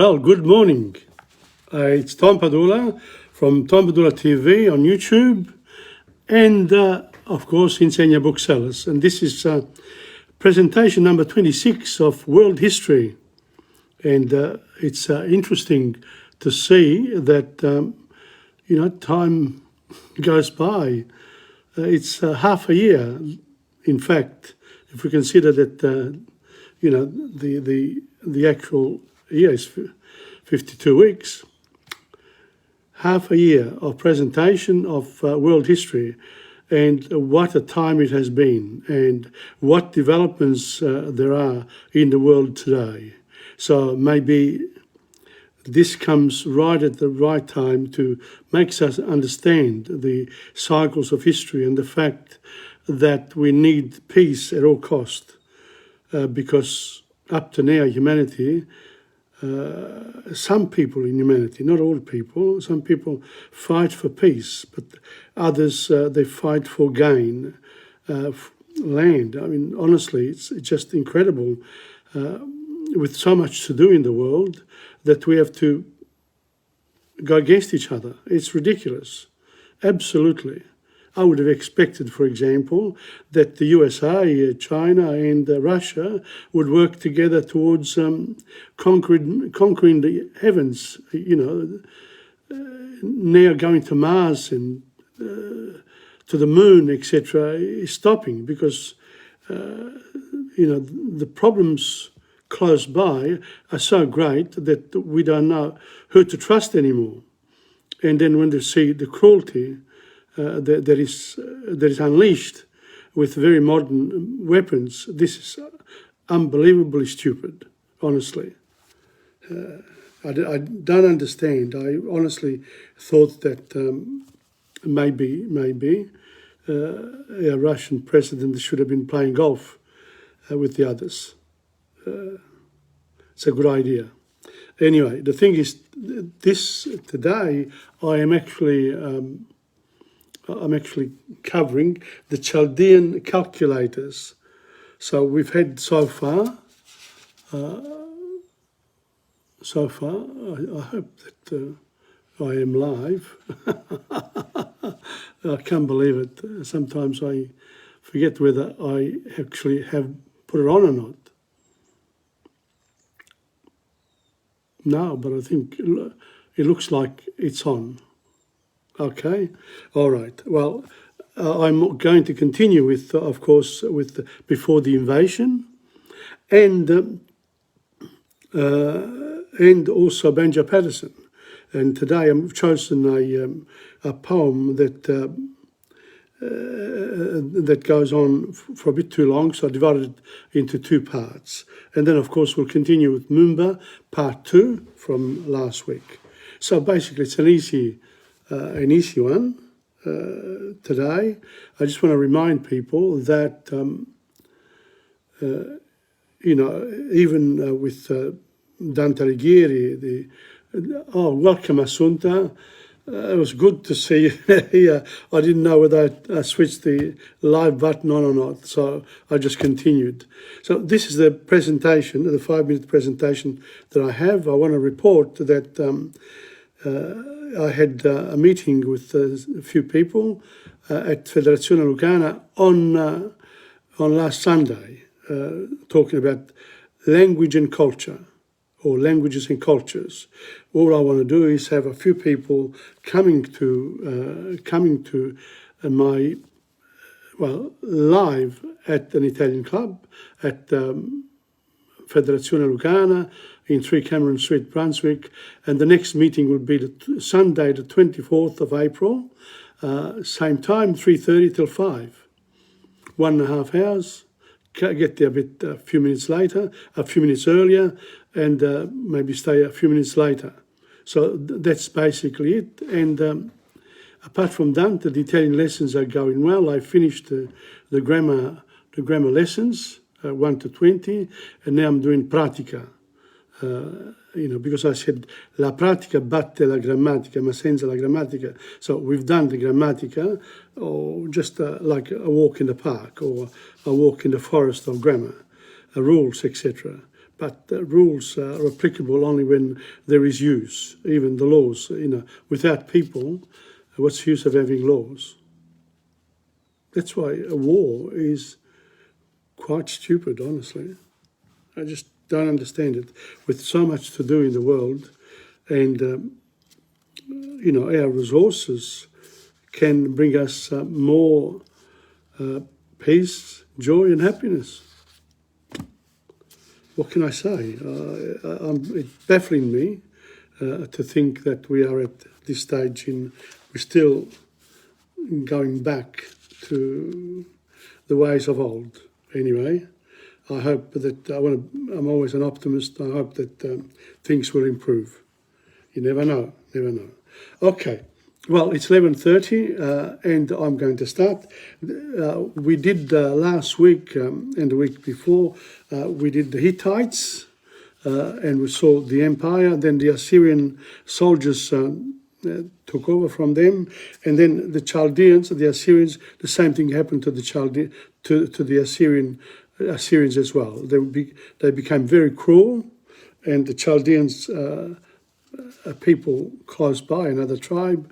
Well, good morning. It's Tom Padula from TomPadulaTV on YouTube and, of course, Insegna Booksellers. And this is presentation number 26 of World History. And it's interesting to see that, time goes by. It's half a year, in fact, if we consider that, the actual year is 52 weeks, half a year of presentation of world history, and what a time it has been, and what developments there are in the world today. So maybe this comes right at the right time to make us understand the cycles of history and the fact that we need peace at all cost, because up to now humanity, some people in humanity, not all people, some people fight for peace, but others, they fight for gain, land. I mean, honestly, it's just incredible with so much to do in the world that we have to go against each other. It's ridiculous, absolutely. I would have expected, for example, that the USA, China and Russia would work together towards conquering the heavens, now going to Mars and to the moon, etc., is stopping because, the problems close by are so great that we don't know who to trust anymore. And then when they see the cruelty that is unleashed with very modern weapons, this is unbelievably stupid, honestly. I don't understand. I honestly thought that maybe a Russian president should have been playing golf with the others. It's a good idea. Anyway, the thing is, today I am actually covering the Chaldean calculators. So we've had so far, I hope that I am live. I can't believe it. Sometimes I forget whether I actually have put it on or not. No, but I think it looks like it's on. Okay, all right. Well, I'm going to continue with, of course, with before the invasion, and also Benja Patterson. And today I've chosen a poem that goes on for a bit too long, so I divided it into two parts. And then, of course, we'll continue with Mumba, part 2 from last week. So basically, it's an easy one today. I just want to remind people that, even with Dante Alighieri, welcome Assunta. It was good to see you here. I didn't know whether I switched the live button on or not, so I just continued. So this is the presentation, the 5-minute presentation that I have. I want to report that I had a meeting with a few people at Federazione Lucana on last Sunday, talking about language and culture, or languages and cultures. All I want to do is have a few people coming to my live at an Italian club at Federazione Lucana in 3 Cameron Street, Brunswick, and the next meeting will be Sunday, the 24th of April, same time, 3:30 till 5, 1.5 hours. Get there a few minutes earlier, and maybe stay a few minutes later. So that's basically it. And apart from that, the Italian lessons are going well. I finished the grammar lessons, 1 to 20, and now I'm doing pratica. Because I said la pratica batte la grammatica, ma senza la grammatica. So we've done the grammatica, or just like a walk in the park or a walk in the forest of grammar, rules, etc. but rules are applicable only when there is use. Even the laws, without people, what's the use of having laws? That's why a war is quite stupid, honestly. I just don't understand it. With so much to do in the world, and our resources can bring us more peace, joy, and happiness. What can I say? It's baffling me to think that we are at this stage we're still going back to the ways of old. Anyway, I hope that I'm always an optimist. I hope that things will improve. You never know, never know. Okay, well, it's 11:30 and I'm going to start. We did last week and the week before, we did the Hittites and we saw the empire. Then the Assyrian soldiers took over from them, and then the Chaldeans, the Assyrians, the same thing happened to the to the Assyrians as well. They became very cruel, and the Chaldeans, a people close by, another tribe,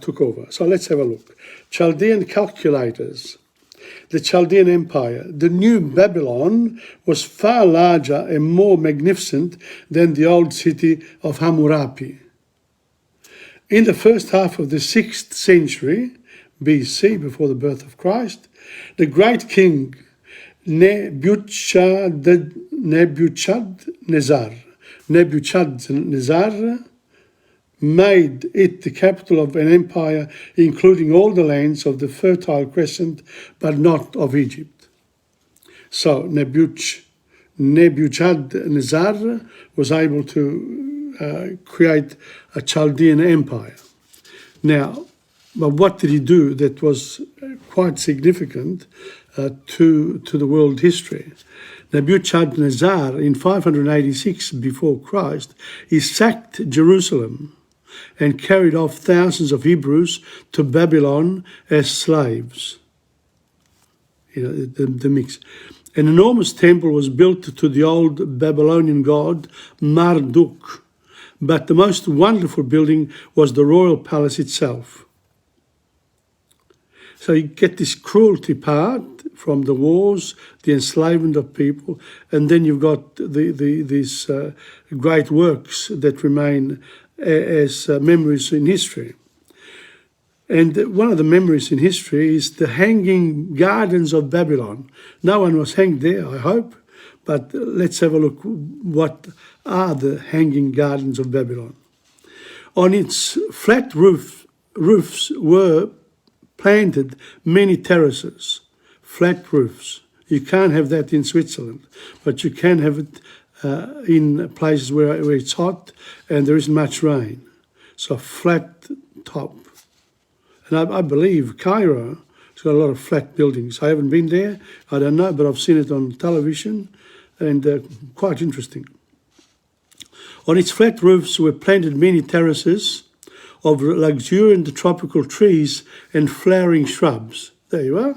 took over. So let's have a look. Chaldean calculators. The Chaldean Empire, the new Babylon, was far larger and more magnificent than the old city of Hammurabi. In the first half of the 6th century BC, before the birth of Christ, the great king Nebuchadnezzar made it the capital of an empire including all the lands of the Fertile Crescent, but not of Egypt. So Nebuchadnezzar was able to create a Chaldean empire. Now, but what did he do that was quite significant to the world history? Nebuchadnezzar, in 586 before Christ, he sacked Jerusalem and carried off thousands of Hebrews to Babylon as slaves. The mix. An enormous temple was built to the old Babylonian god Marduk, but the most wonderful building was the royal palace itself. So you get this cruelty part from the wars, the enslavement of people, and then you've got these great works that remain as memories in history. And one of the memories in history is the Hanging Gardens of Babylon. No one was hanged there, I hope, but let's have a look. What are the Hanging Gardens of Babylon? On its flat roofs were planted many terraces, flat roofs. You can't have that in Switzerland, but you can have it in places where it's hot and there isn't much rain. So flat top. And I believe Cairo has got a lot of flat buildings. I haven't been there, I don't know, but I've seen it on television and quite interesting. On its flat roofs were planted many terraces of luxuriant tropical trees and flowering shrubs. There you are.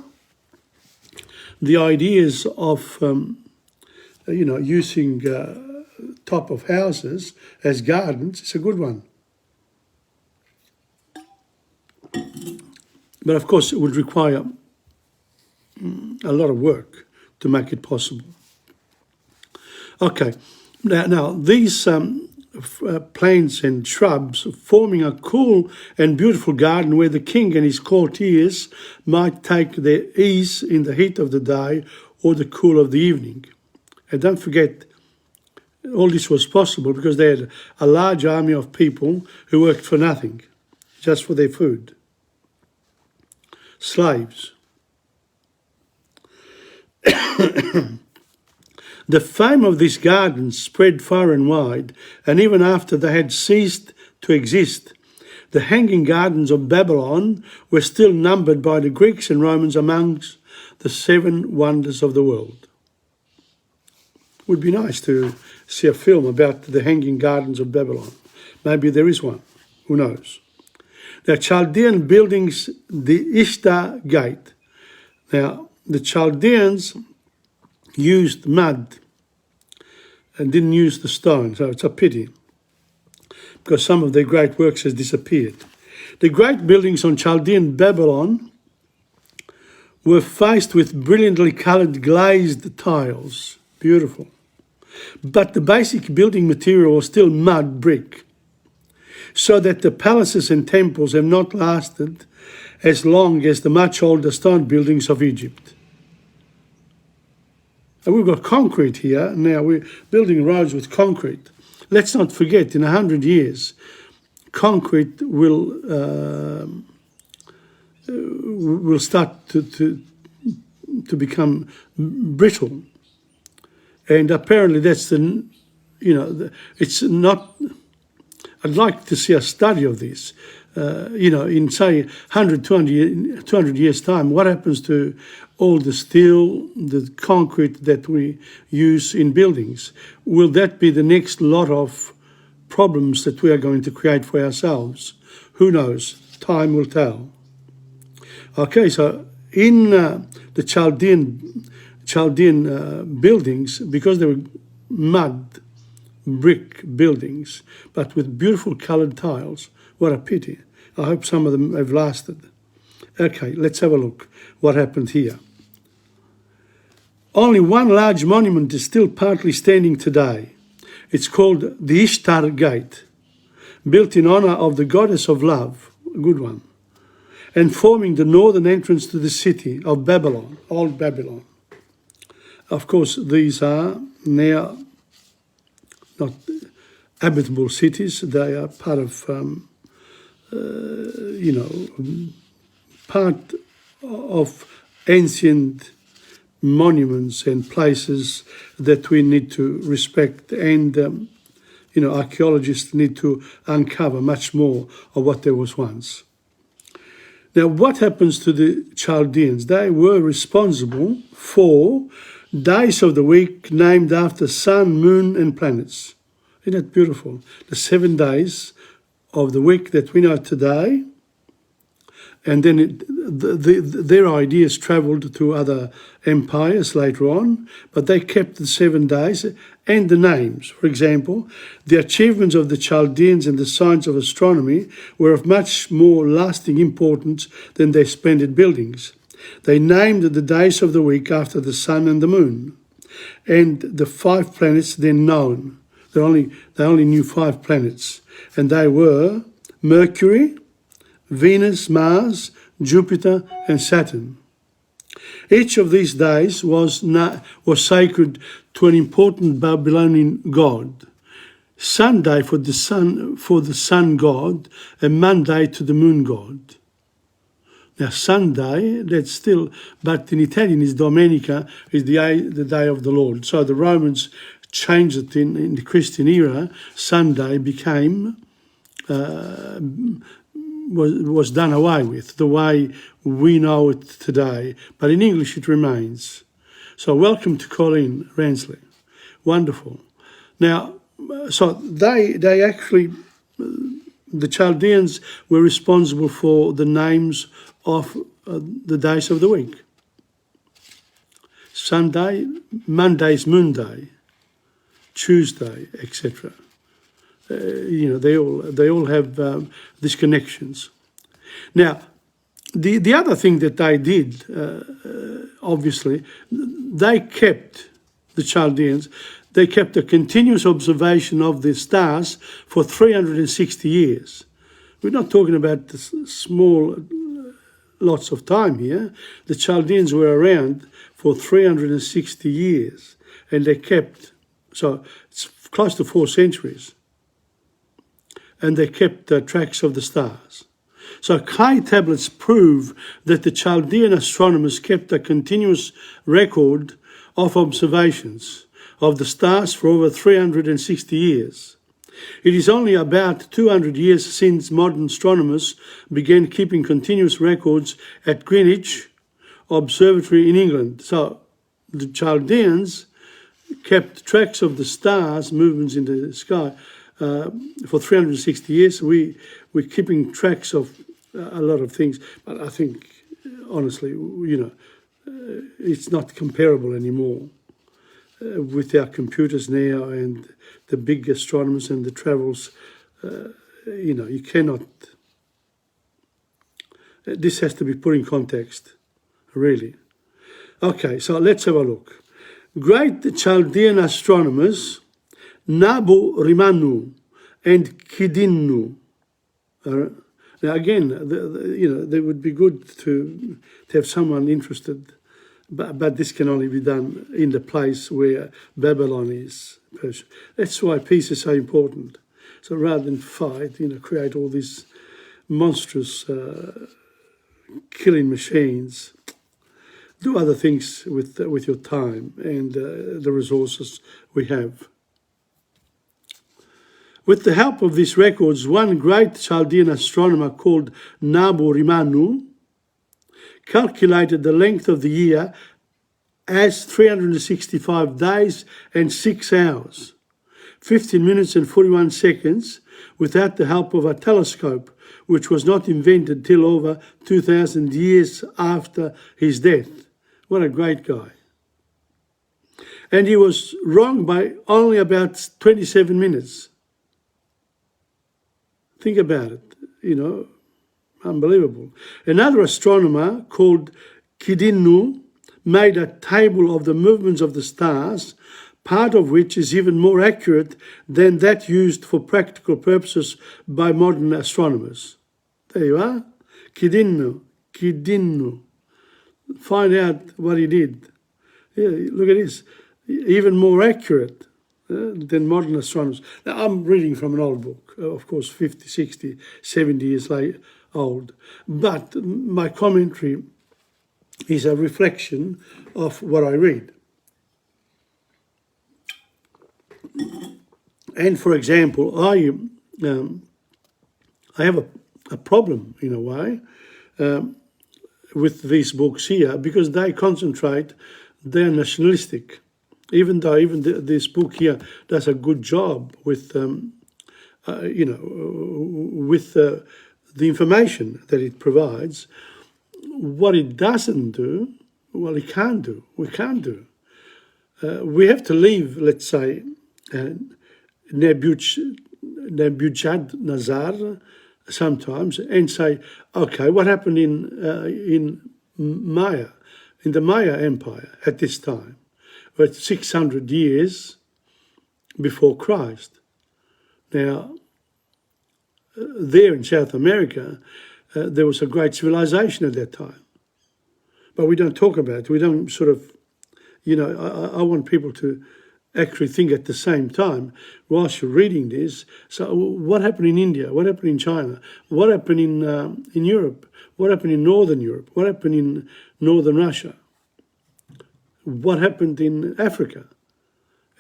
The ideas of, using top of houses as gardens is a good one. But of course, it would require a lot of work to make it possible. Okay, now these plants and shrubs forming a cool and beautiful garden where the king and his courtiers might take their ease in the heat of the day or the cool of the evening. And don't forget, all this was possible because they had a large army of people who worked for nothing, just for their food. Slaves. The fame of these gardens spread far and wide, and even after they had ceased to exist, the Hanging Gardens of Babylon were still numbered by the Greeks and Romans amongst the 7 wonders of the world. It would be nice to see a film about the Hanging Gardens of Babylon. Maybe there is one, who knows. Now, Chaldean buildings, the Ishtar Gate. Now, the Chaldeans used mud and didn't use the stone. So it's a pity, because some of their great works has disappeared. The great buildings on Chaldean Babylon were faced with brilliantly coloured glazed tiles. Beautiful. But the basic building material was still mud brick, so that the palaces and temples have not lasted as long as the much older stone buildings of Egypt. And we've got concrete here. Now we're building roads with concrete. Let's not forget, in 100 years, concrete will start to become brittle. And apparently that's it's not, I'd like to see a study of this. In say 100, 200 years time, what happens to all the steel, the concrete that we use in buildings? Will that be the next lot of problems that we are going to create for ourselves? Who knows? Time will tell. Okay, so in the Chaldean buildings, because they were mud brick buildings, but with beautiful coloured tiles, what a pity. I hope some of them have lasted. Okay, let's have a look what happened here. Only one large monument is still partly standing today. It's called the Ishtar Gate, built in honour of the goddess of love, a good one, and forming the northern entrance to the city of Babylon, Old Babylon. Of course, these are now not habitable cities. They are part of, part of ancient monuments and places that we need to respect, and archaeologists need to uncover much more of what there was once. Now, what happens to the Chaldeans? They were responsible for days of the week named after sun, moon and planets. Isn't that beautiful? The 7 days of the week that we know today, and then their ideas travelled to other empires later on, but they kept the 7 days and the names. For example, the achievements of the Chaldeans in the science of astronomy were of much more lasting importance than their splendid buildings. They named the days of the week after the sun and the moon, and the 5 planets then known. They only knew 5 planets, and they were Mercury, Venus, Mars, Jupiter and Saturn. Each of these days was sacred to an important Babylonian god. Sunday for the sun god, and Monday to the moon god. Now Sunday, that's still, but in Italian is Domenica, is the day of the Lord. So the Romans changed it in the Christian era. Sunday became was done away with, the way we know it today. But in English it remains. So welcome to Colleen Ransley. Wonderful. Now, so they actually, the Chaldeans were responsible for the names of the days of the week. Sunday, Monday's Moon Day, Tuesday, etc. They all have these connections. Now, the other thing that they did, obviously, they kept, the Chaldeans, they kept a continuous observation of the stars for 360 years. We're not talking about the small lots of time here. The Chaldeans were around for 360 years, and they kept, so it's close to 4 centuries. And they kept tracks of the stars. So clay tablets prove that the Chaldean astronomers kept a continuous record of observations of the stars for over 360 years. It is only about 200 years since modern astronomers began keeping continuous records at Greenwich Observatory in England. So the Chaldeans kept tracks of the stars, movements in the sky, for 360 years. We're keeping tracks of a lot of things, but I think, honestly, it's not comparable anymore. with our computers now and the big astronomers and the travels, you cannot. This has to be put in context, really. Okay, so let's have a look. Great Chaldean astronomers Nabu Rimanu and Kidinnu. Now again, they would be good to have someone interested, but this can only be done in the place where Babylon is. That's why peace is so important. So rather than fight, create all these monstrous killing machines, do other things with your time and the resources we have. With the help of these records, one great Chaldean astronomer called Nabu Rimanu calculated the length of the year as 365 days and 6 hours, 15 minutes and 41 seconds, without the help of a telescope, which was not invented till over 2,000 years after his death. What a great guy. And he was wrong by only about 27 minutes. Think about it, unbelievable. Another astronomer called Kidinnu made a table of the movements of the stars, part of which is even more accurate than that used for practical purposes by modern astronomers. There you are, Kidinnu. Find out what he did. Yeah, look at this, even more accurate than modern astronomers. Now, I'm reading from an old book, of course, 50, 60, 70 years old. But my commentary is a reflection of what I read. And for example, I have a problem, in a way, with these books here, because they concentrate, they're nationalistic. Even though this book here does a good job with, with the information that it provides, what it doesn't do, well, it can't do. We can't do. We have to leave, let's say, Nebuchadnezzar sometimes and say, okay, what happened in Maya, in the Maya Empire at this time? But 600 years before Christ. Now, there in South America, there was a great civilization at that time. But we don't talk about it. We don't sort of, I want people to actually think at the same time, whilst you're reading this, so what happened in India? What happened in China? What happened in Europe? What happened in Northern Europe? What happened in Northern Russia? What happened in Africa?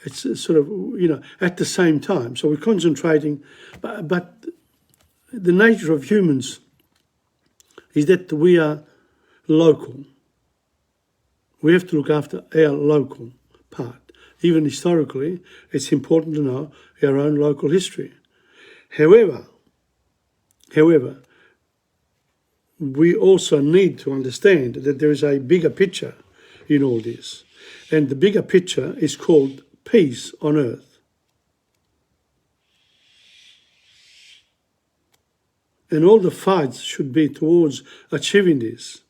It's sort of, at the same time. So we're concentrating, but the nature of humans is that we are local. We have to look after our local part. Even historically, it's important to know our own local history. However, we also need to understand that there is a bigger picture in all this. And the bigger picture is called peace on earth. And all the fights should be towards achieving this.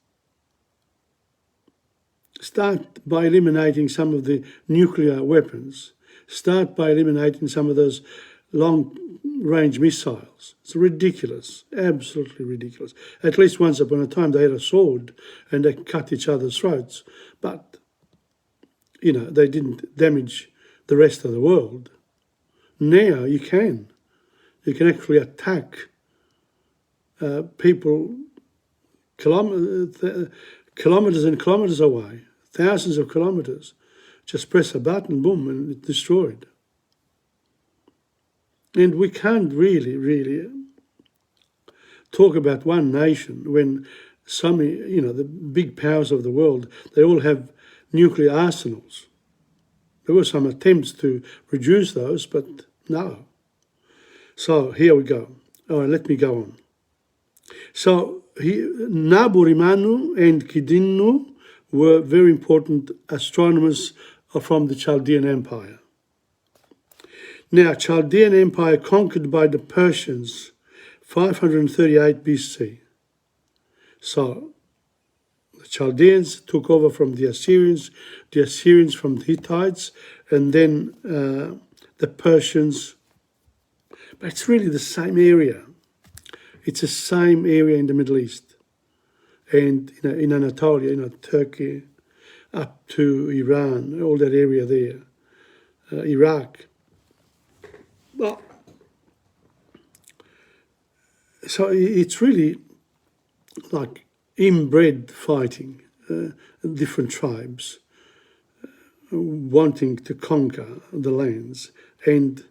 Start by eliminating some of the nuclear weapons. Start by eliminating some of those long-range missiles. It's ridiculous, absolutely ridiculous. At least once upon a time they had a sword and they cut each other's throats. But, they didn't damage the rest of the world. Now you can. You can actually attack people kilometres and kilometres away, thousands of kilometres. Just press a button, boom, and it's destroyed. And we can't really talk about one nation when some, the big powers of the world, they all have nuclear arsenals. There were some attempts to reduce those, but no. So here we go. All right, let me go on. So Nabu Rimanu and Kidinnu were very important astronomers from the Chaldean Empire. Now, Chaldean Empire conquered by the Persians, 538 BC. So, the Chaldeans took over from the Assyrians from the Hittites, and then the Persians. But it's really the same area. It's the same area in the Middle East. And in Anatolia, Turkey, up to Iran, all that area there, Iraq. Well, so it's really like inbred fighting, different tribes wanting to conquer the lands and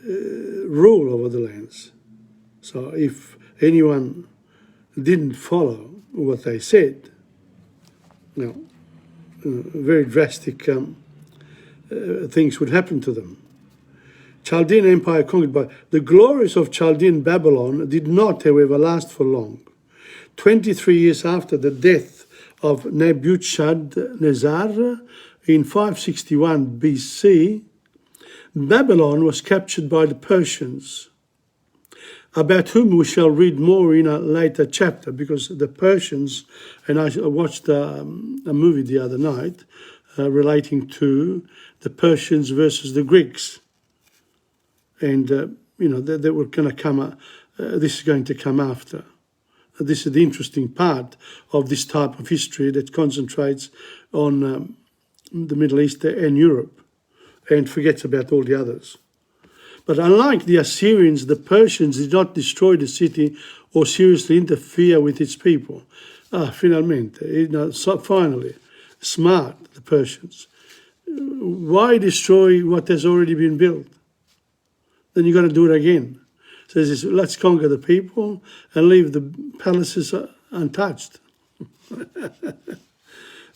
rule over the lands. So if anyone didn't follow what they said, very drastic things would happen to them. Chaldean Empire conquered by the glories of Chaldean Babylon did not, however, last for long. 23 years after the death of Nebuchadnezzar in 561 BC, Babylon was captured by the Persians, about whom we shall read more in a later chapter, because the Persians, and I watched a movie the other night relating to the Persians versus the Greeks. And, they were going to come, this is going to come after. This is the interesting part of this type of history that concentrates on the Middle East and Europe and forgets about all the others. But unlike the Assyrians, the Persians did not destroy the city or seriously interfere with its people. Finalmente, finally, smart, the Persians. Why destroy what has already been built? Then you've got to do it again. Says, let's conquer the people and leave the palaces untouched.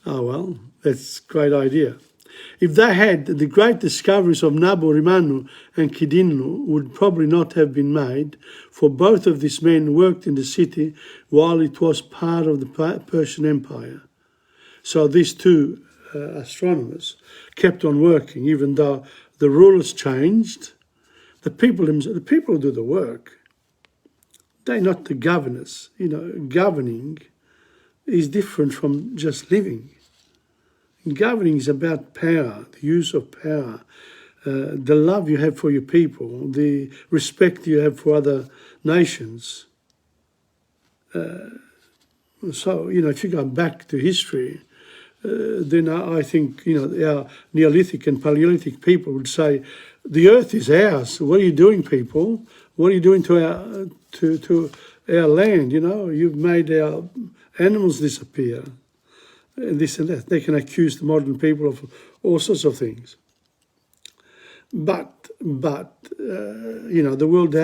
Oh, well, that's a great idea. If they had, the great discoveries of Nabu Rimanu and Kidinnu would probably not have been made, for both of these men worked in the city while it was part of the Persian Empire. So these two astronomers kept on working, even though the rulers changed. The people who do the work, they're not the governors. Governing is different from just living. Governing is about power, the use of power, the love you have for your people, the respect you have for other nations. So, if you go back to history, then I think, our Neolithic and Paleolithic people would say, the earth is ours. What are you doing, people? What are you doing to our land? You've made our animals disappear. And this and that. They can accuse the modern people of all sorts of things. But the world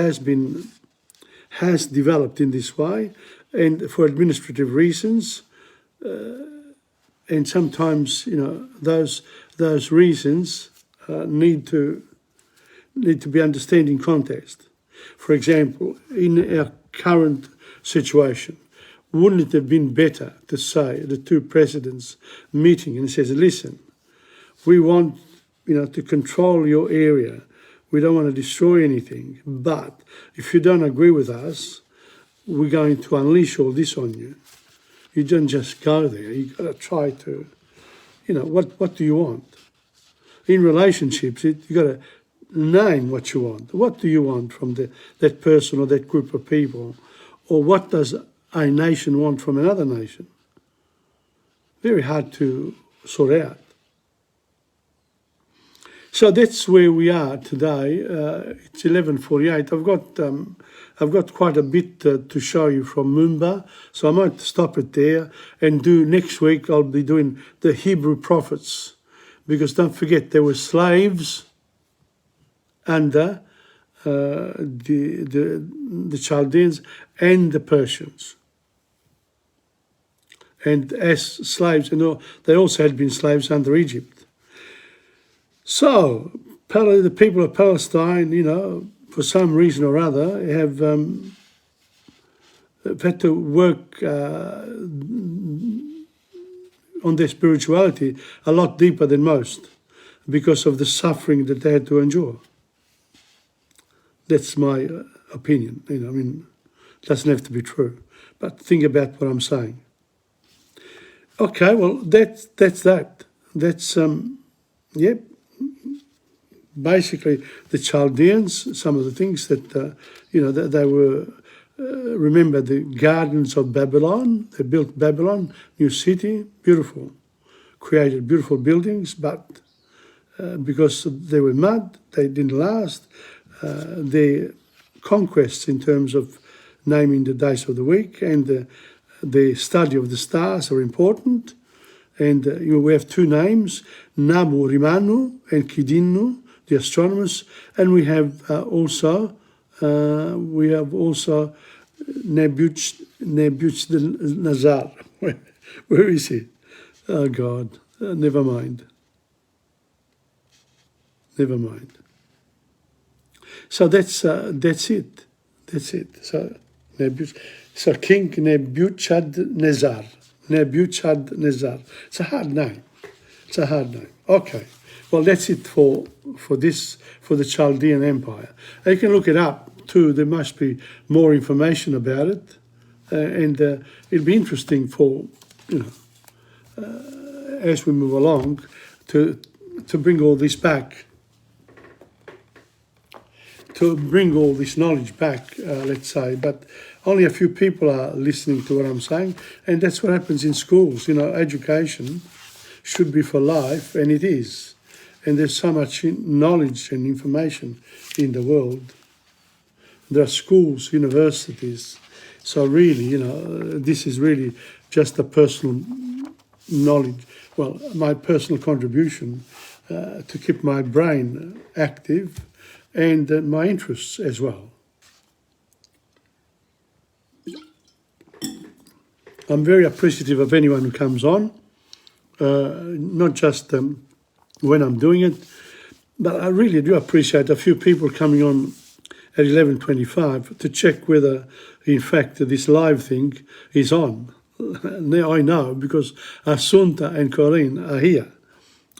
has developed in this way, and for administrative reasons, and sometimes those reasons need to be understood in context. For example, in our current situation, wouldn't it have been better to say the two presidents meeting and says, listen, we want to control your area. We don't want to destroy anything. But if you don't agree with us, we're going to unleash all this on you. You don't just go there. You've got to try to, what do you want? In relationships, you've got to name what you want. What do you want from that person or that group of people? Or what does a nation want from another nation? Very hard to sort out. So that's where we are today. It's 11:48. I've got quite a bit to show you from Mumba, so I might stop it there and do next week. I'll be doing the Hebrew prophets, because don't forget there were slaves under the Chaldeans and the Persians. And as slaves, they also had been slaves under Egypt. So the people of Palestine, for some reason or other, have had to work on on their spirituality a lot deeper than most because of the suffering that they had to endure. That's my opinion. I mean, it doesn't have to be true, but think about what I'm saying. Okay, well, that's that. That's basically the Chaldeans. Some of the things that that they were. Remember the gardens of Babylon. They built Babylon, new city, beautiful, created beautiful buildings, but because they were mud, they didn't last. Their conquests in terms of naming the days of the week and the study of the stars are important. And we have two names, Nabu Rimanu and Kidinu, the astronomers, and we have also Nebuchadnezzar. Where is he? Oh God, never mind. Never mind. So that's it. That's it. So King Nebuchadnezzar. Nebuchadnezzar. It's a hard name. It's a hard name. Okay. Well, that's it for the Chaldean Empire. You can look it up too. There must be more information about it, and it'll be interesting for as we move along to bring all this back, to bring all this knowledge back. Let's say, but only a few people are listening to what I'm saying, and that's what happens in schools. Education should be for life, and it is. And there's so much knowledge and information in the world. There are schools, universities. So really, this is really just a personal knowledge. Well, my personal contribution to keep my brain active and my interests as well. I'm very appreciative of anyone who comes on, not just when I'm doing it, but I really do appreciate a few people coming on at 11:25 to check whether, in fact, this live thing is on. Now I know because Asunta and Corinne are here.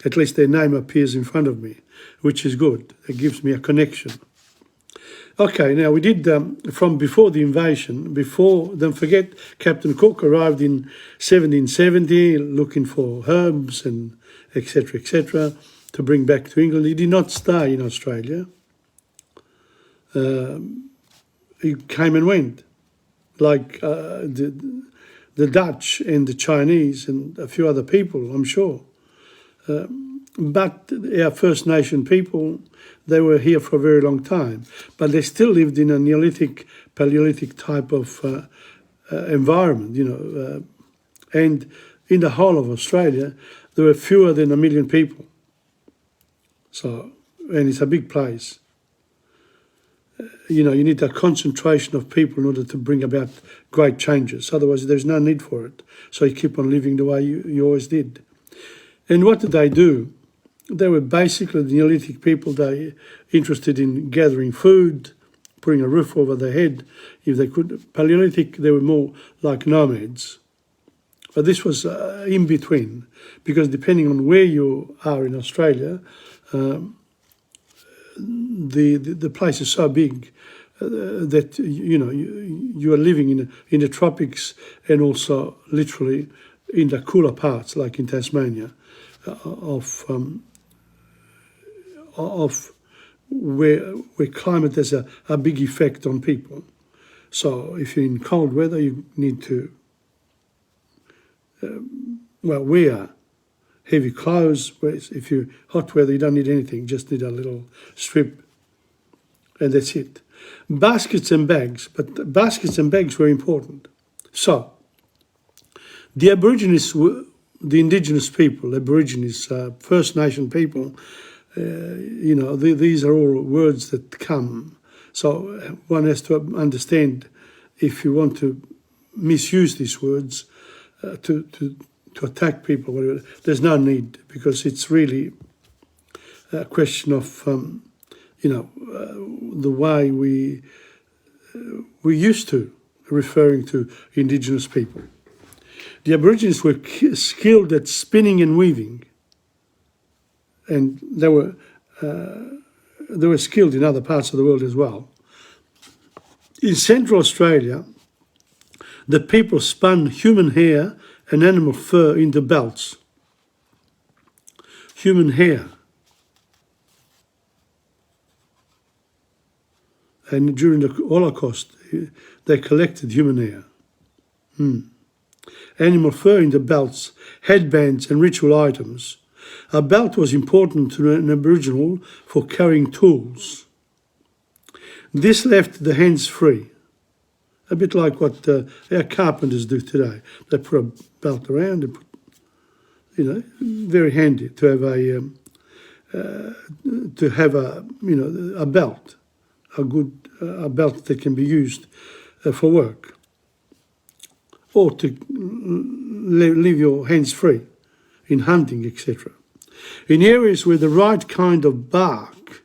At least their name appears in front of me, which is good. It gives me a connection. Okay, now we did from before the invasion. Don't forget, Captain Cook arrived in 1770 looking for herbs and etc., to bring back to England. He did not stay in Australia. He came and went, like the Dutch and the Chinese and a few other people, I'm sure. But our First Nation people, they were here for a very long time, but they still lived in a Neolithic, Paleolithic type of environment, and in the whole of Australia, there were fewer than 1 million people. So, and it's a big place. You need a concentration of people in order to bring about great changes. Otherwise, there's no need for it. So you keep on living the way you always did. And what did they do? They were basically the Neolithic people. They interested in gathering food, putting a roof over their head, if they could. Paleolithic, they were more like nomads. But this was in between, because depending on where you are in Australia, the place is so big that you are living in the tropics and also literally in the cooler parts, like in Tasmania, of where climate has a big effect on people. So if you're in cold weather, you need to wear heavy clothes. Whereas if you're hot weather, you don't need anything, just need a little strip, and that's it. Baskets and bags, but baskets and bags were important. So the Aborigines, the indigenous people, Aborigines, First Nation people, these are all words that come. So one has to understand, if you want to misuse these words to attack people, whatever, there's no need, because it's really a question of the way we used to referring to indigenous people. The Aborigines were skilled at spinning and weaving, and they were skilled in other parts of the world as well. In Central Australia, the people spun human hair and animal fur into belts. Human hair. And during the Holocaust, they collected human hair. Animal fur into belts, headbands and ritual items. A belt was important to an Aboriginal for carrying tools. This left the hands free, a bit like what our carpenters do today. They put a belt around, they put, very handy to have a belt, a belt that can be used for work, or to leave your hands free in hunting, etc. In areas where the right kind of bark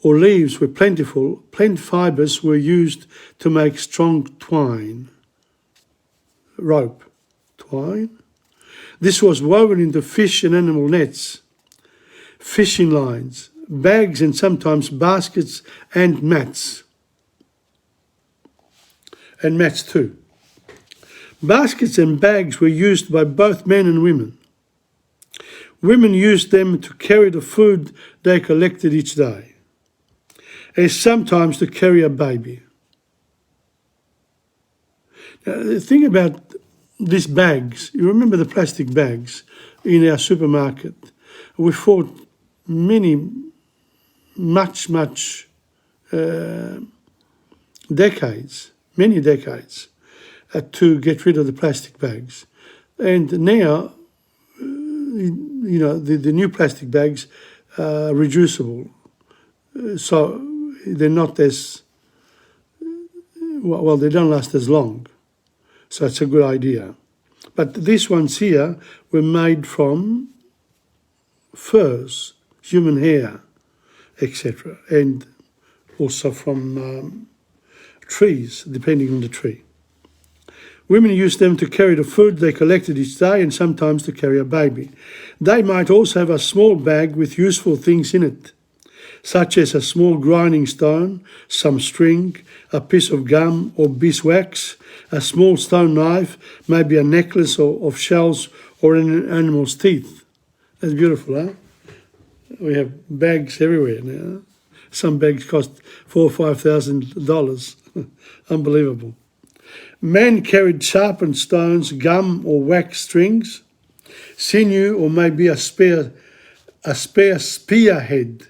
or leaves were plentiful, plant fibres were used to make strong twine, rope, twine. This was woven into fish and animal nets, fishing lines, bags and sometimes baskets and mats. And mats too. Baskets and bags were used by both men and women. Women used them to carry the food they collected each day, and sometimes to carry a baby. Now, the thing about these bags, you remember the plastic bags in our supermarket? We fought many decades to get rid of the plastic bags. And now, the new plastic bags are reducible. So they're not as, well, they don't last as long. So it's a good idea. But these ones here were made from furs, human hair, etc. And also from trees, depending on the tree. Women used them to carry the food they collected each day and sometimes to carry a baby. They might also have a small bag with useful things in it, such as a small grinding stone, some string, a piece of gum or beeswax, a small stone knife, maybe a necklace of shells or an animal's teeth. That's beautiful, huh? We have bags everywhere now. Some bags cost $4,000 or $5,000. Unbelievable. Men carried sharpened stones, gum or wax strings, sinew or maybe a spare spearhead.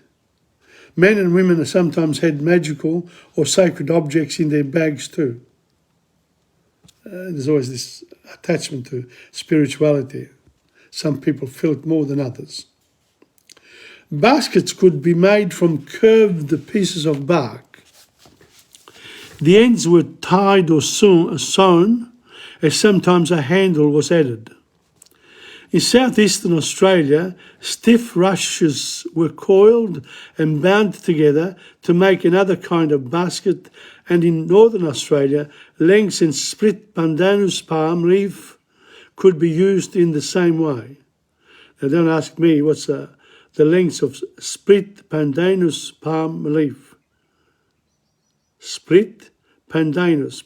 Men and women sometimes had magical or sacred objects in their bags too. There's always this attachment to spirituality. Some people feel it more than others. Baskets could be made from curved pieces of bark. The ends were tied or sewn, and sometimes a handle was added. In southeastern Australia, stiff rushes were coiled and bound together to make another kind of basket, and in northern Australia, lengths and split pandanus palm leaf could be used in the same way. Now don't ask me what's the lengths of split pandanus palm leaf. Split pandanus,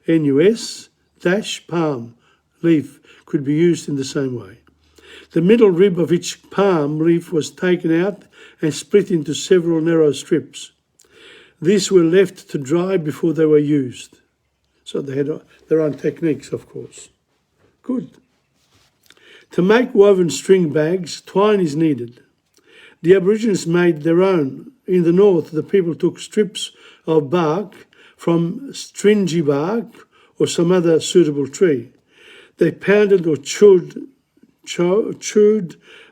Pandanus, dash palm leaf could be used in the same way. The middle rib of each palm leaf was taken out and split into several narrow strips. These were left to dry before they were used. So they had their own techniques, of course. Good. To make woven string bags, twine is needed. The Aborigines made their own. In the north, the people took strips of bark from stringy bark or some other suitable tree. They pounded or chewed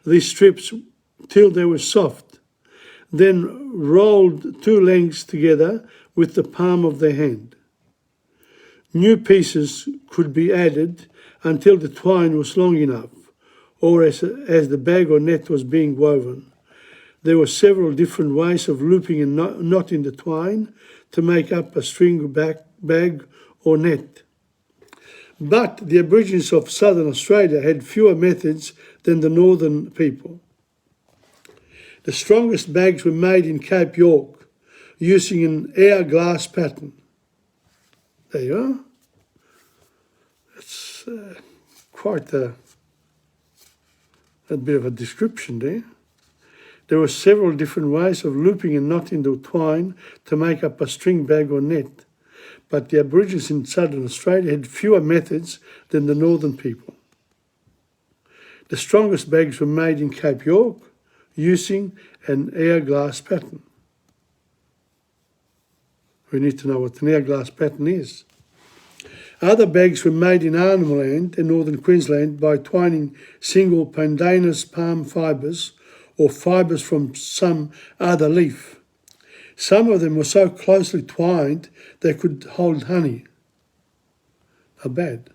these strips till they were soft, then rolled two lengths together with the palm of their hand. New pieces could be added until the twine was long enough, or as the bag or net was being woven. There were several different ways of looping and knotting the twine to make up a string bag or net. But the Aborigines of Southern Australia had fewer methods than the northern people. The strongest bags were made in Cape York using an hourglass pattern. There you are. It's quite a bit of a description there. There were several different ways of looping and knotting the twine to make up a string bag or net, but the Aborigines in Southern Australia had fewer methods than the northern people. The strongest bags were made in Cape York using an hourglass pattern. We need to know what an hourglass pattern is. Other bags were made in Arnhem Land and northern Queensland by twining single pandanus palm fibres or fibres from some other leaf. Some of them were so closely twined they could hold honey. Not bad.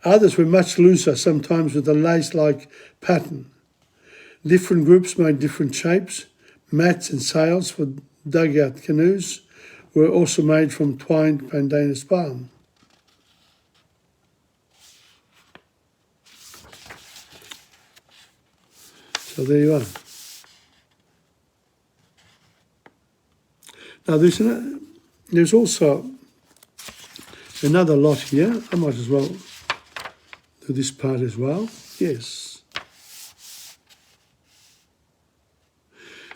Others were much looser, sometimes with a lace-like pattern. Different groups made different shapes. Mats and sails for dugout canoes were also made from twined pandanus palm. So there you are. Now there's also another lot here. I might as well do this part as well. Yes.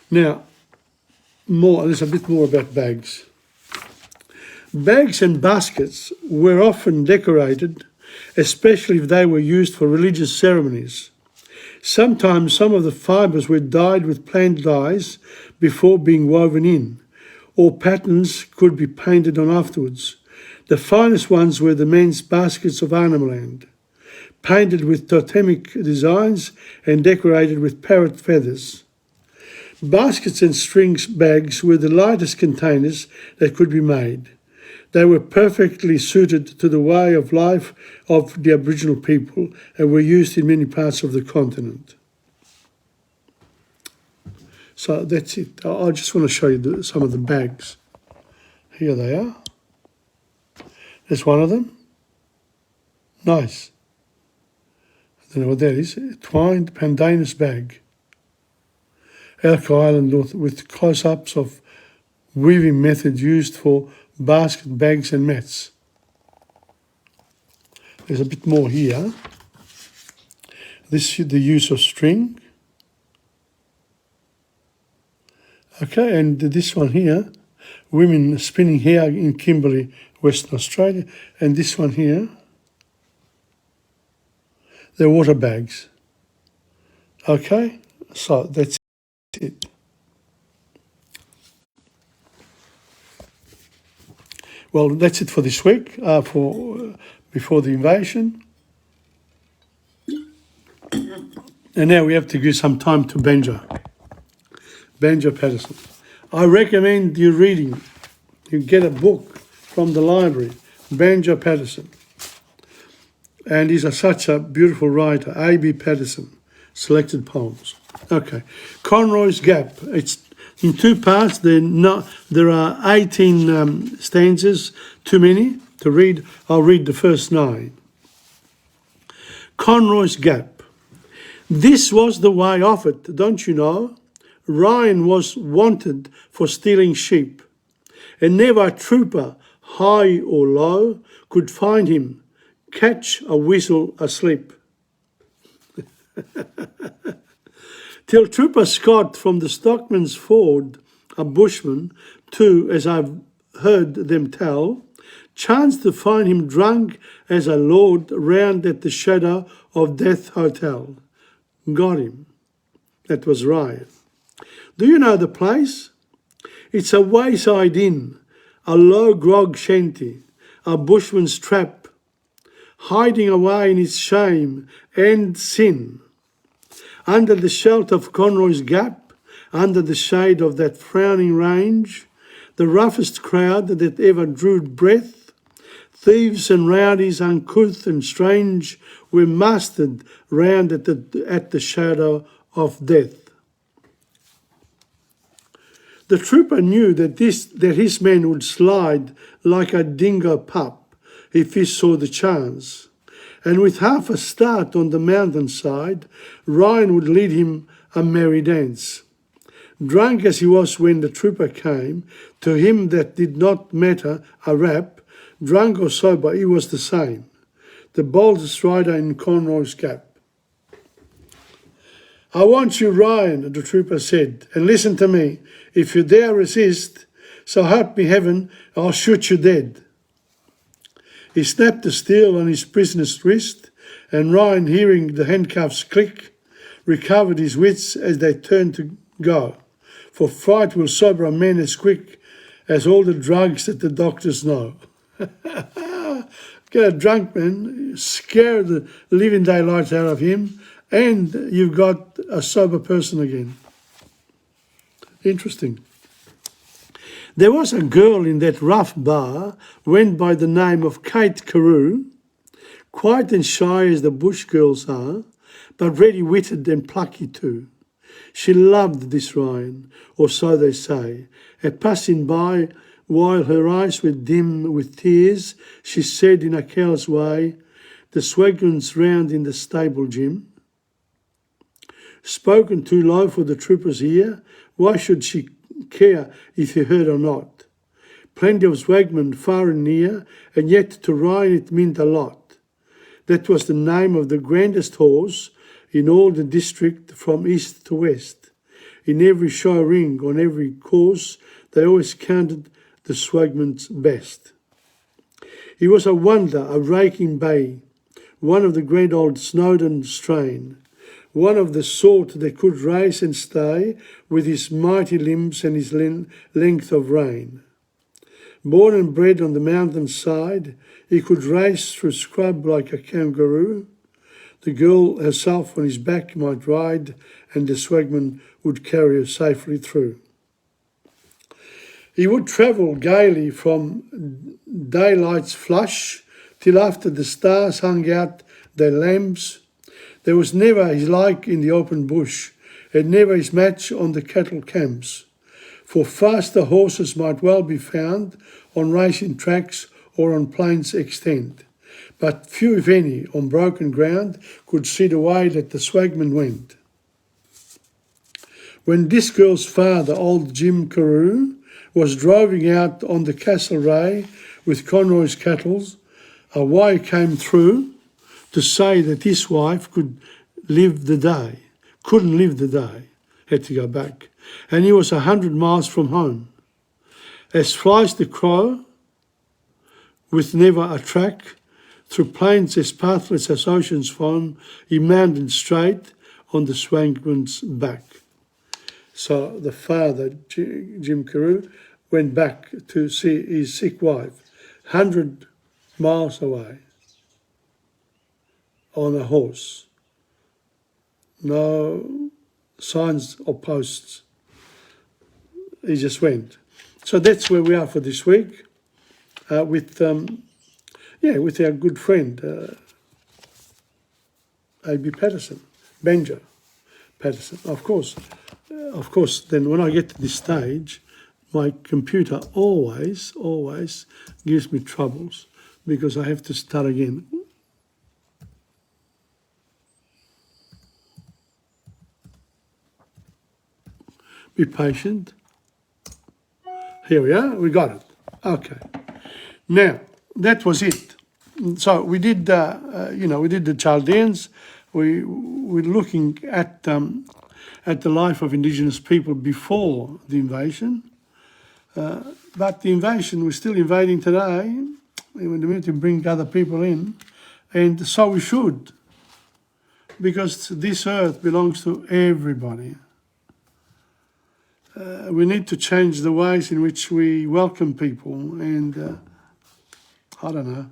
Now, there's a bit more about bags. Bags and baskets were often decorated, especially if they were used for religious ceremonies. Sometimes some of the fibres were dyed with plant dyes before being woven in, or patterns could be painted on afterwards. The finest ones were the men's baskets of Arnhem Land, painted with totemic designs and decorated with parrot feathers. Baskets and string bags were the lightest containers that could be made. They were perfectly suited to the way of life of the Aboriginal people and were used in many parts of the continent. So that's it. I just want to show you some of the bags. Here they are. There's one of them. Nice. I don't know what that is. A twined pandanus bag. Elk Island with close-ups of weaving methods used for basket, bags and mats. There's a bit more here. This is the use of string. Okay, and this one here, women spinning hair in Kimberley, Western Australia. And this one here, they're water bags. Okay, so that's it. Well, that's it for this week, before the invasion. And now we have to give some time to Benja Patterson. I recommend you reading. You get a book from the library, Benja Patterson. And he's such a beautiful writer, A.B. Patterson, Selected Poems. Okay, Conroy's Gap. It's in two parts. There are 18 stanzas, too many to read. I'll read the first 9. Conroy's Gap. This was the way of it, don't you know? Ryan was wanted for stealing sheep, and never a trooper, high or low, could find him, catch a weasel asleep. Till Trooper Scott from the Stockman's Ford, a bushman, too, as I've heard them tell, chanced to find him drunk as a lord round at the Shadow of Death Hotel. Got him. That was Ryan. Do you know the place? It's a wayside inn, a low grog shanty, a bushman's trap, hiding away in its shame and sin. Under the shelter of Conroy's Gap, under the shade of that frowning range, the roughest crowd that ever drew breath, thieves and rowdies uncouth and strange, were mustered round at the shadow of death. The trooper knew that his men would slide like a dingo pup. if he saw the chance. And with half a start on the mountainside, Ryan would lead him a merry dance. Drunk as he was when the trooper came, to him that did not matter a rap, drunk or sober, he was the same, the boldest rider in Conroy's Gap. I want you, Ryan, the trooper said, and listen to me. If you dare resist, so help me heaven, I'll shoot you dead. He snapped the steel on his prisoner's wrist, and Ryan, hearing the handcuffs click, recovered his wits as they turned to go. For fright will sober a man as quick as all the drugs that the doctors know. Get a drunk man, scare the living daylights out of him, and you've got a sober person again. Interesting. There was a girl in that rough bar, went by the name of Kate Carew, quiet and shy as the bush girls are, but ready-witted and plucky too. She loved this Ryan, or so they say, and passing by, while her eyes were dim with tears, she said in a careless way, the swagman's round in the stable, Jim. Spoken too low for the trooper's ear, why should she care if he heard or not? Plenty of swagmen far and near, and yet to Ryan it meant a lot. That was the name of the grandest horse in all the district from east to west. In every show ring, on every course, they always counted the swagman's best. He was a wonder, a raking bay, one of the great old Snowdon strain, one of the sort that could race and stay with his mighty limbs and his length of rein. Born and bred on the mountain side, he could race through scrub like a kangaroo. The girl herself on his back might ride, and the swagman would carry her safely through. He would travel gaily from daylight's flush till after the stars hung out their lamps. There was never his like in the open bush, and never his match on the cattle camps. For faster horses might well be found on racing tracks or on plains extent, but few, if any, on broken ground could see the way that the swagman went. When this girl's father, old Jim Carew, was driving out on the Castlereagh with Conroy's cattle, a wire came through to say that his wife couldn't live the day, had to go back, and he was 100 miles from home. As flies the crow, with never a track, through plains as pathless as ocean's foam, he mounted straight on the swagman's back. So the father, Jim Carew, went back to see his sick wife, 100 miles away, on a horse. No signs or posts. He just went. So that's where we are for this week, with our good friend, A.B. Patterson, Benja Patterson. Of course, then when I get to this stage, my computer always gives me troubles because I have to start again. Be patient. Here we are, we got it. Okay. Now, that was it. So we did, we did the Chaldeans. We're looking at the life of Indigenous people before the invasion. But the invasion, we're still invading today. We need to bring other people in. And so we should, because this earth belongs to everybody. We need to change the ways in which we welcome people, and I don't know.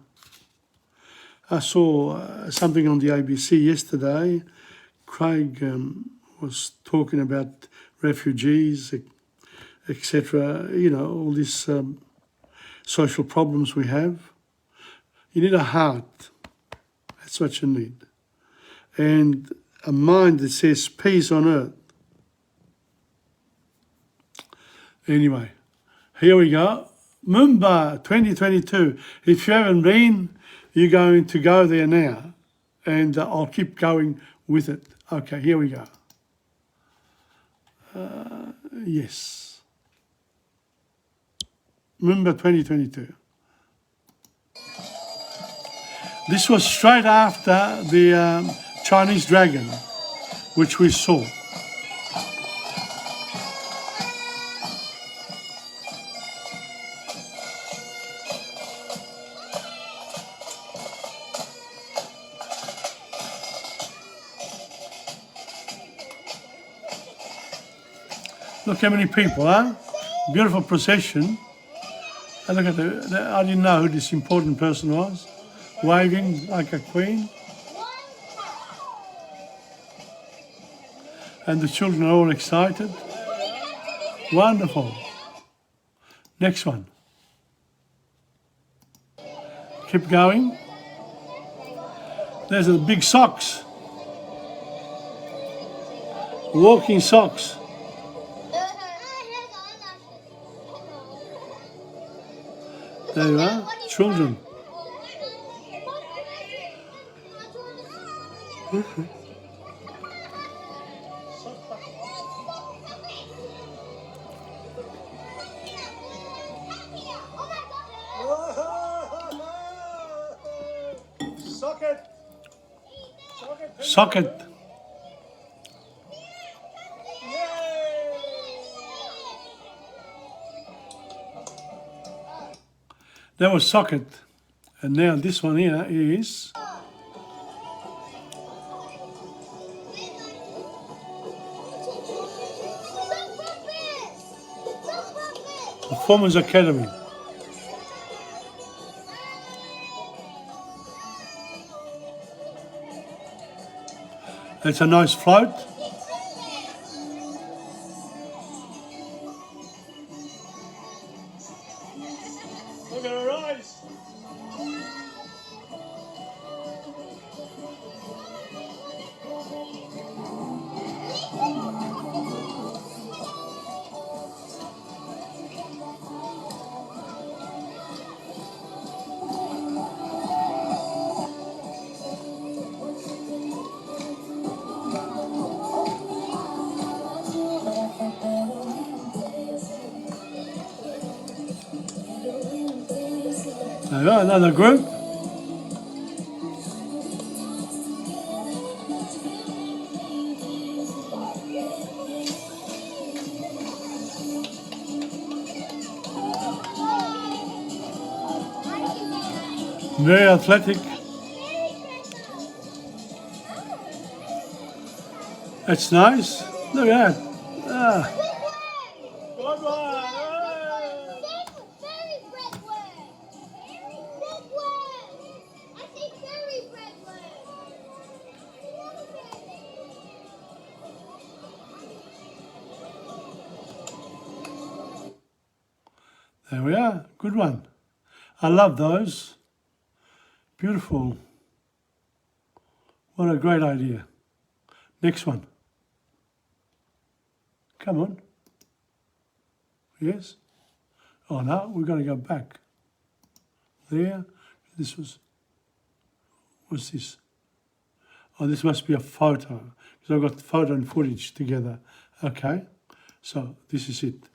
I saw something on the ABC yesterday. Craig was talking about refugees, etc. All these social problems we have. You need a heart. That's what you need. And a mind that says peace on earth. Anyway, here we go. Mumba 2022. If you haven't been, you're going to go there now. And I'll keep going with it. Okay, here we go. Yes. Mumba 2022. This was straight after the Chinese dragon, which we saw. Look how many people, huh? Beautiful procession. And look at I didn't know who this important person was, waving like a queen. And the children are all excited. Wonderful. Next one. Keep going. There's the big socks. Walking socks. There you are, children. Socket. That was socket. And now this one here is Performance Academy. It's a nice float. Look at her eyes. There you are, another group. Very athletic. That's nice. Look at that. Ah. Good one. There we are. Good one. I love those. Beautiful. What a great idea. Next one. Come on. Yes? Oh no, we've got to go back. There. This was, what's this? Oh, this must be a photo. Because I've got photo and footage together. Okay. So this is it.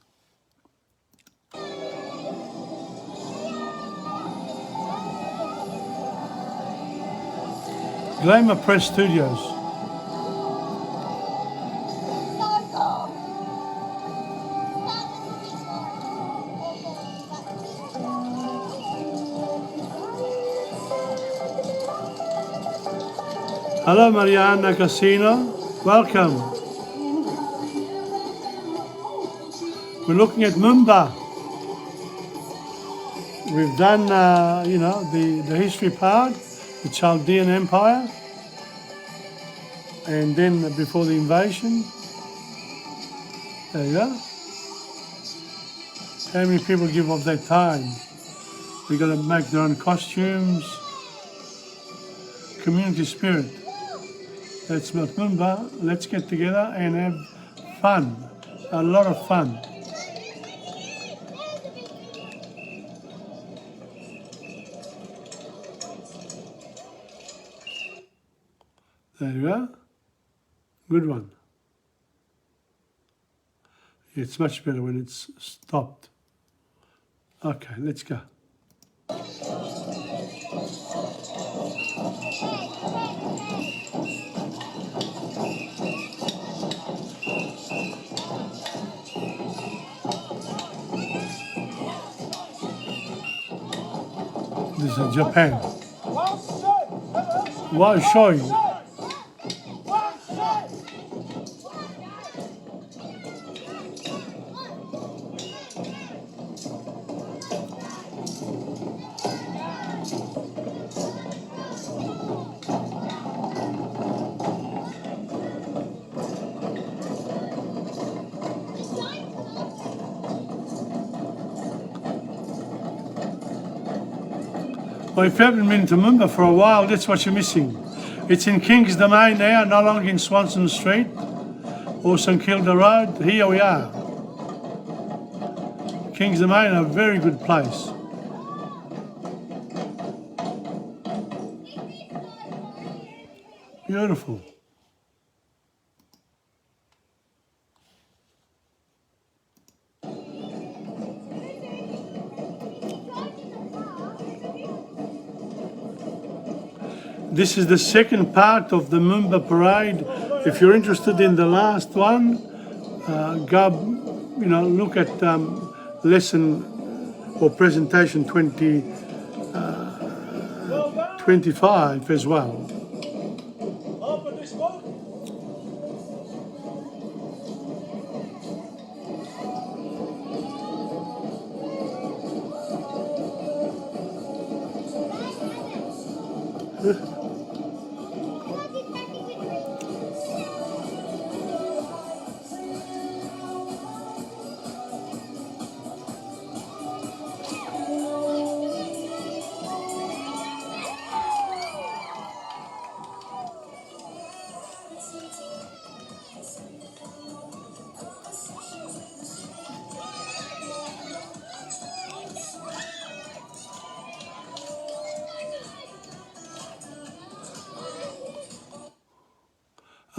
Glamour Press Studios. Hello Mariana Casino, welcome. We're looking at Mumba. We've done, the history part, the Chaldean Empire, and then before the invasion. There you go. How many people give up their time? They've got to make their own costumes. Community spirit. That's what Mumba. Let's get together and have fun. A lot of fun. There you go. Good one. It's much better when it's stopped. Okay, let's go. This is Japan. Wow, showing. Well, if you haven't been to Mumbai for a while, that's what you're missing. It's in King's Domain now, no longer in Swanson Street or St Kilda Road. Here we are. King's Domain, a very good place. Beautiful. This is the second part of the Mumbai parade. If you're interested in the last one, go, look at lesson or presentation 25 as well. Open this book.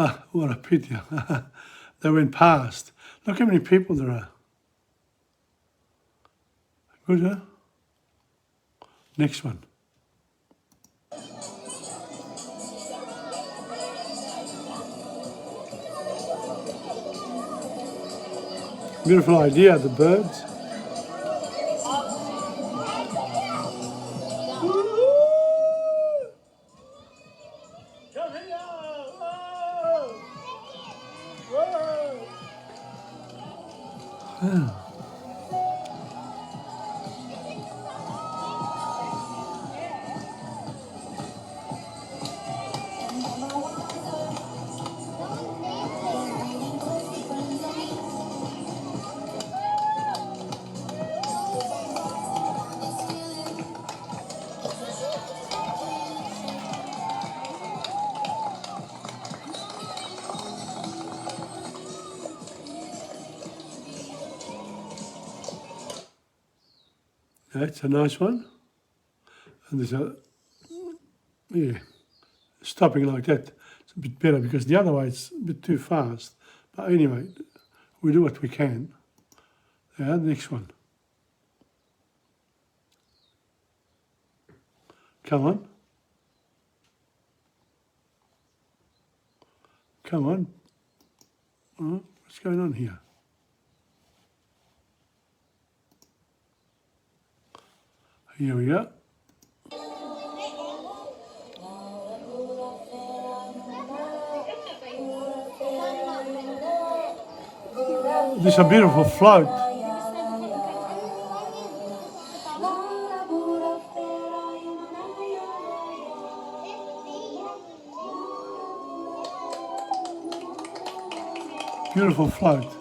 Ah, what a pity. They went past. Look how many people there are. Good, huh? Next one. Beautiful idea, the birds. Come here. Whoa. Whoa. That's a nice one. And there's a, yeah, stopping like that. It's a bit better because the other way it's a bit too fast. But anyway, we do what we can. Yeah, the next one. Come on. Come on. Oh, what's going on here? Here we go. This is a beautiful float. Beautiful float.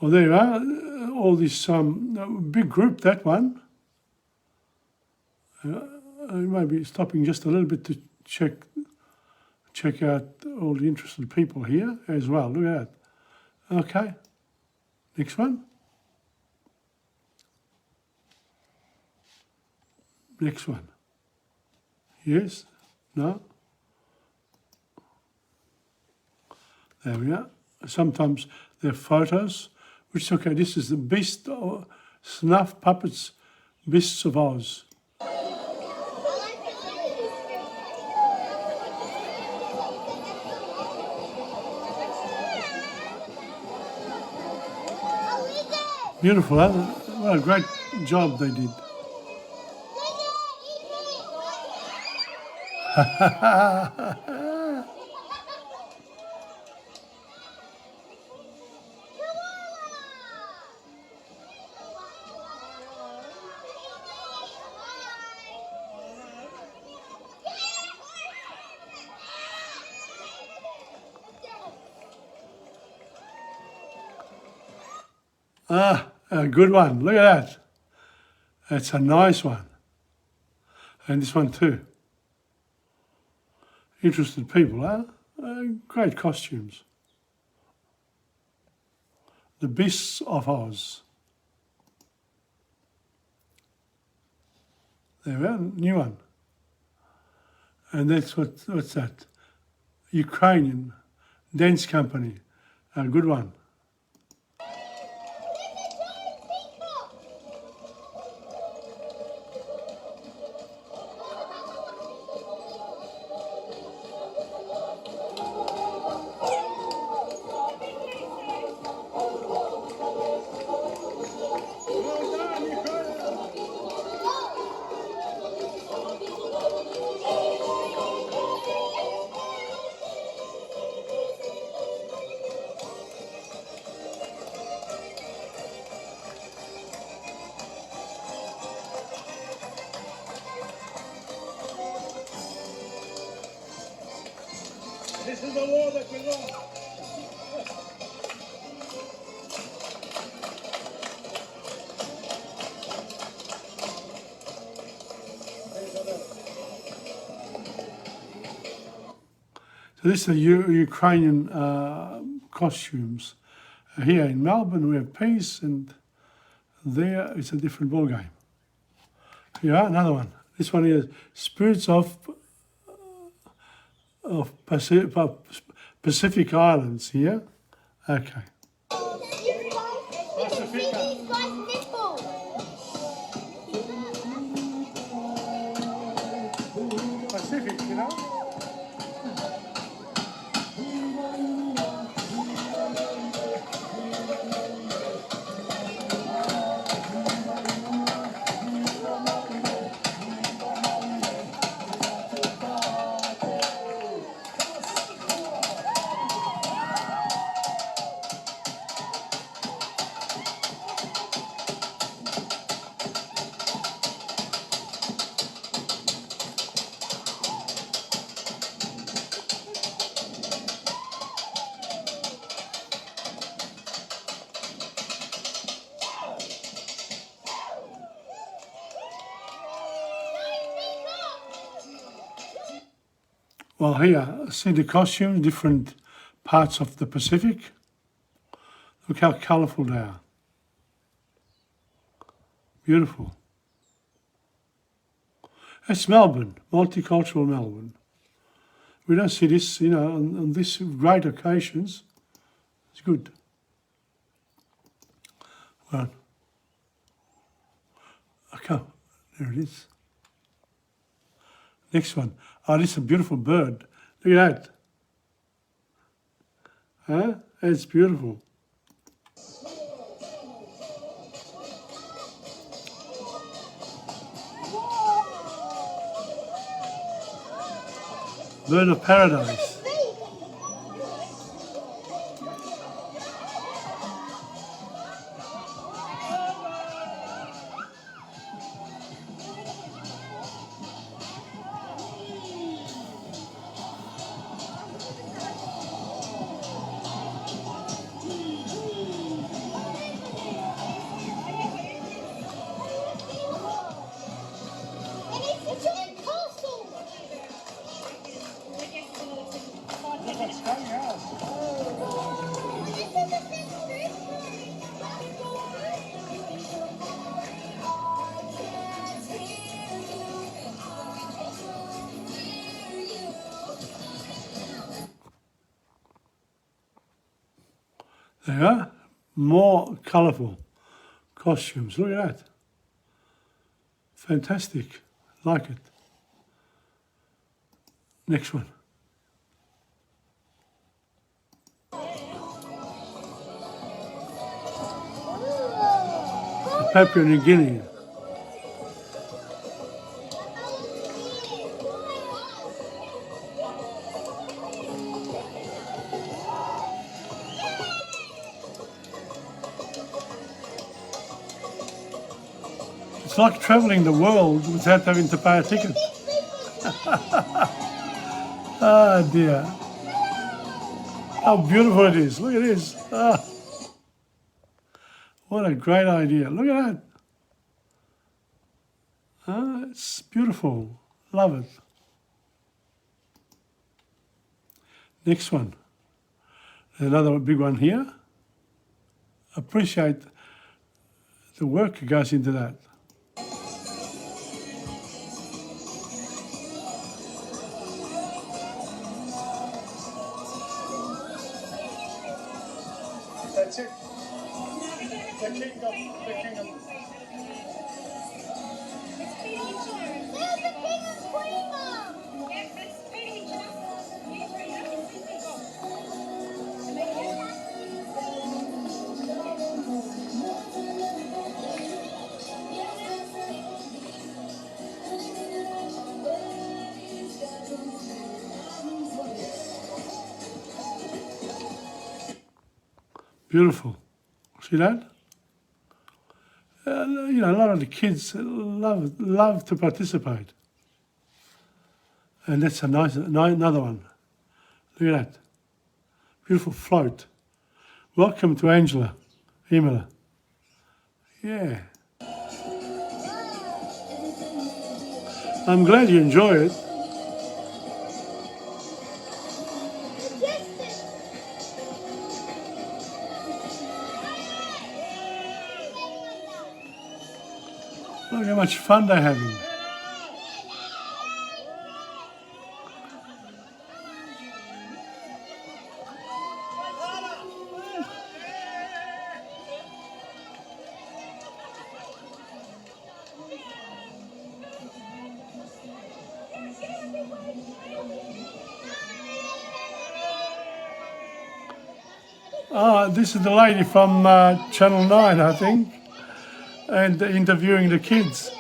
Well, there you are. All this big group, that one. Maybe stopping just a little bit to check out all the interested people here as well. Look at that. Okay. Next one. Next one. Yes? No? There we are. Sometimes they're photos, which, okay, this is the Beast of Snuff Puppets, Beasts of Oz. Beautiful, huh? What a great job they did. A good one. Look at that. That's a nice one. And this one too. Interested people, huh? Great costumes. The Beasts of Oz. There we are, new one. And that's what's that? Ukrainian dance company. A good one. This is the war that we lost. So this is the Ukrainian costumes. Here in Melbourne we have peace, and there it's a different ball game. Here, another one. This one is Spirits of Pacific Islands here. Okay. Pacific, you know? Well, here, see the costumes, different parts of the Pacific. Look how colourful they are. Beautiful. It's Melbourne, multicultural Melbourne. We don't see this, you know, on these great occasions. It's good. Well, okay, there it is. Next one. Oh, this is a beautiful bird. Look at that. Huh? It's beautiful. Bird of paradise. There you are. More colourful costumes. Look at that. Fantastic. Like it. Next one. Papua New Guinea. It's like travelling the world without having to pay a ticket. Oh dear. How beautiful it is. Look at this. Ah, what a great idea. Look at that. Ah, it's beautiful. Love it. Next one. Another big one here. Appreciate the work that goes into that. That's it. The kingdom. Beautiful. See that? You know, a lot of the kids love to participate. And that's a another one. Look at that. Beautiful float. Welcome to Angela, Imola. Yeah. I'm glad you enjoy it. Look how much fun they're having. Ah, this is the lady from Channel 9, I think, and interviewing the kids.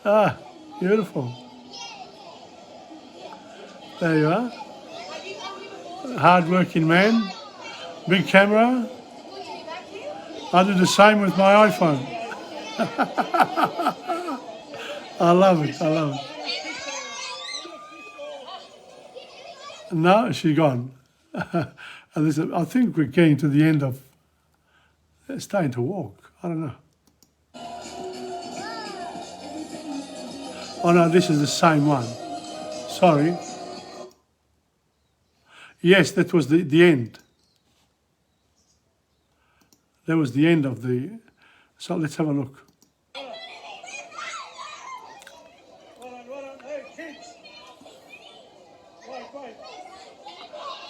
Ah, beautiful. There you are. Hard-working man, big camera. I do the same with my iPhone. I love it, I love it. No, she's gone. And this, I think we're getting to the end of starting to walk. I don't know. Oh no, this is the same one. Sorry. Yes, that was the end. That was the end of the... So let's have a look. Hey, kids. Wait.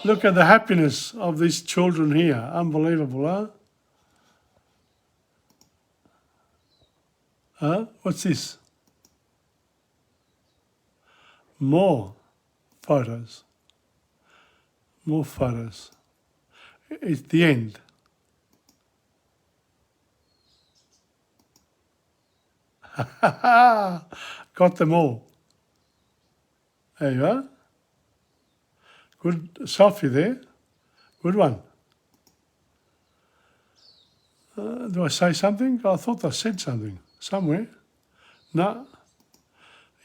Look at the happiness of these children here. Unbelievable, huh? Huh? What's this? More photos. More photos. It's the end. Got them all. There you are. Good selfie there. Good one. Do I say something? I thought I said something somewhere. No.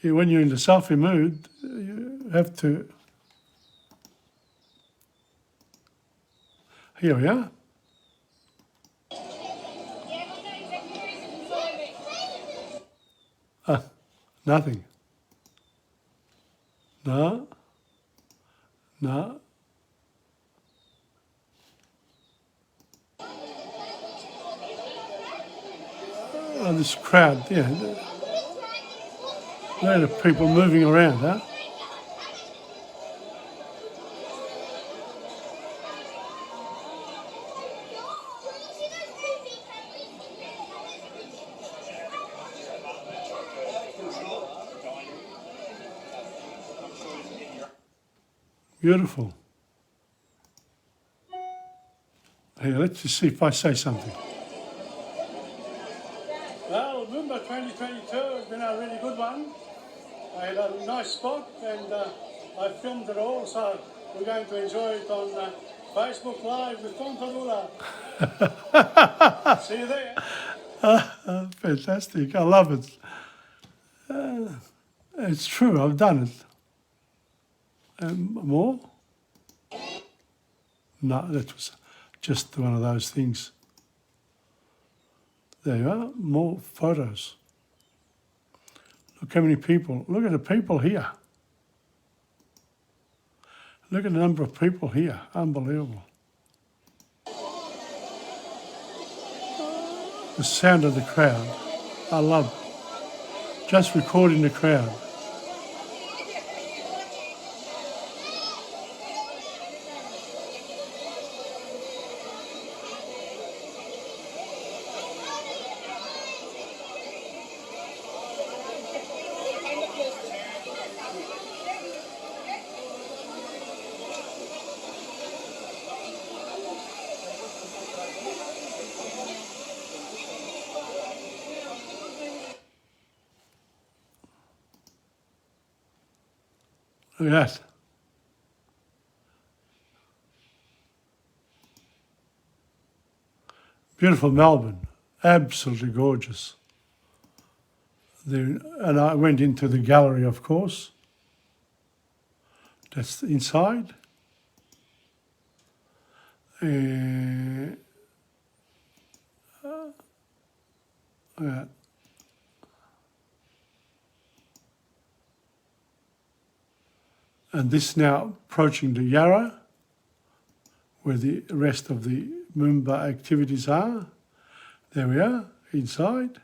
When you're in the selfie mood, you have to... Here we are. Nothing. No. Oh, this crowd, yeah. A lot of people moving around, huh? Beautiful. Here, let's just see if I say something. Well, Moomba 2022 has been a really good one. I had a nice spot and I filmed it all, so we're going to enjoy it on Facebook Live with TomPadula. See you there. Fantastic. I love it. It's true, I've done it. More? No, that was just one of those things. There you are, more photos. Look how many people, look at the people here. Look at the number of people here, unbelievable. The sound of the crowd, I love just recording the crowd. Look at that. Beautiful Melbourne, absolutely gorgeous. There, and I went into the gallery, of course. That's inside. Yeah. And this now approaching the Yarra, where the rest of the Moomba activities are. There we are, inside.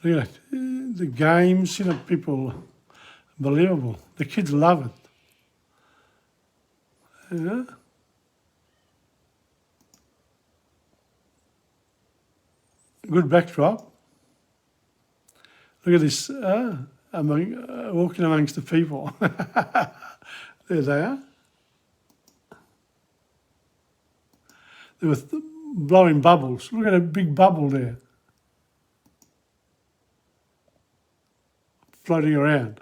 Look at that. The games, people, unbelievable. The kids love it. Yeah. Good backdrop. Look at this, walking amongst the people. There they are. They were blowing bubbles. Look at a big bubble there. Floating around.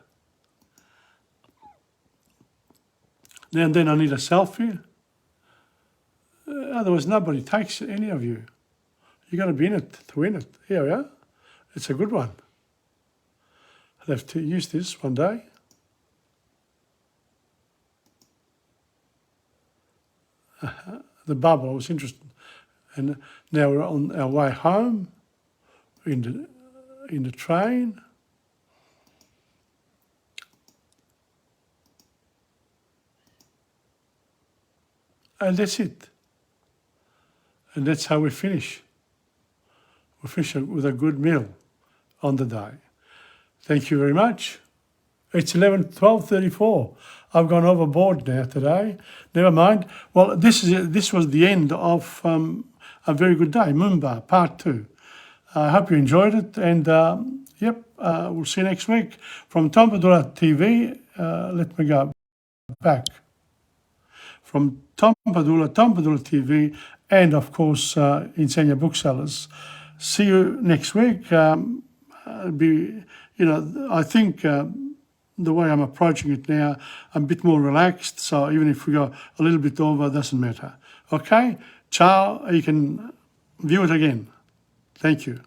Now and then I need a selfie. Otherwise nobody takes any of you. You've got to be in it to win it. Here we are. It's a good one. I'll have to use this one day. The bubble, I was interested. And now we're on our way home in the train. And that's it. And that's how we finish. We finish with a good meal on the day. Thank you very much. It's 12:34. I've gone overboard now today. Never mind. Well, this was the end of a very good day, Moomba, part 2. I hope you enjoyed it. And, we'll see you next week. From TomPadulaTV, let me go back. From TomPadulaTV, and of course, Insegna Booksellers. See you next week. I think the way I'm approaching it now, I'm a bit more relaxed. So even if we go a little bit over, it doesn't matter. Okay? Ciao. You can view it again. Thank you.